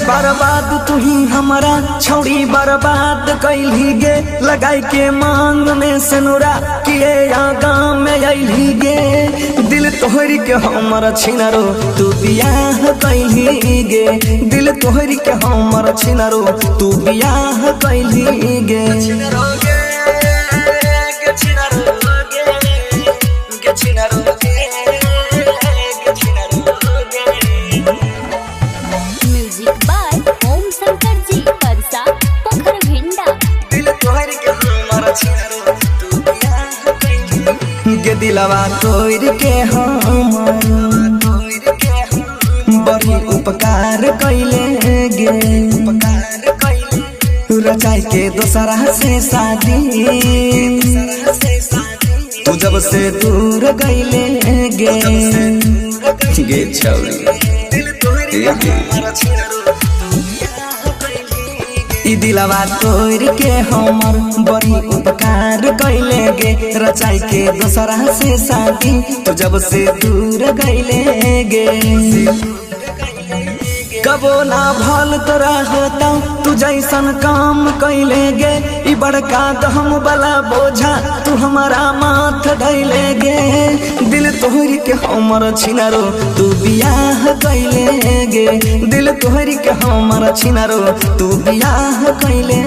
बर्बाद तू ही हमारा छौड़ी बर्बाद कैली गे लगाई के मांग में सनुरा किए आगा में अली गे दिल तोहरी के हमारा छिनारो तू बियाह कैली गे दिल तोहरी के हमारा छिनारो तू बियाह कैली गे म्यूजिक बाय ओम शंकर जी परसा पोखर भिंडा। दिल तोहरी के हमारा छिनारो तू बियाह कैली गे दिलवा तोड़ के हमारा बड़ी उपकार कैले गे रचाई के दोसरा से शादी तू जब से दूर गईले गे छौरी ई दिलवा तोड़ के हमर बड़ी उपकार कैले गे रचाई के दोसरा से शादी तू जब से दूर गईले गे कबो ना भल तोरा होता तू जैसन काम कैले गे ई बड़का दहम वाला बोझा तू हमारा माथ ढैले गे दिल तोहरी के हमर छिनारो तू बियाह कैले गे दिल तोहरी के हमर छिनारो तू बियाह कैले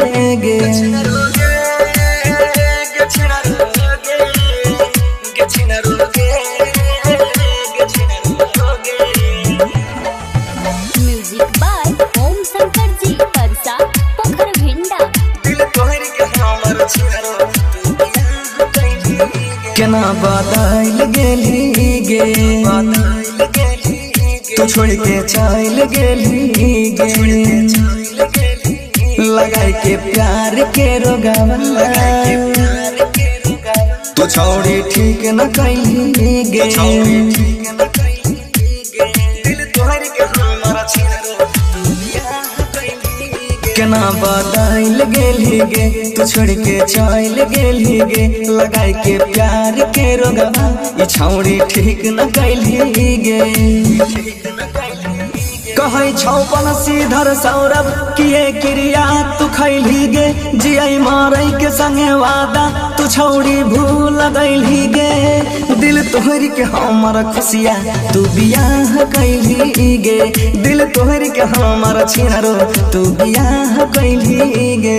गे म्यूजिक बाय ओम शंकर जी परसा पोखर भिंडा। दिल तोहरी के हमर छिनारो तू बियाह कैले केना बदल गेली गे तू छोड़ के चल गेली गे लगाई के प्यार के रोगावला तू छौड़ी ठीक न कैली गे केना बदल गेली गे तू छोड़ के चल गेली गे लगाई के प्यार के रोगवा ई छौड़ी ठीक न कैली गे कहै छौपन सीधर सौरभ किए क्रिया तू खैली गे जियै मारै के संगे वादा तू छौड़ी भूल गईली गे दिल तोहरी के हमर खुशिया तू बियाह कैली गे दिल तोहरी के हमर छिनारो तू बियाह कैली गे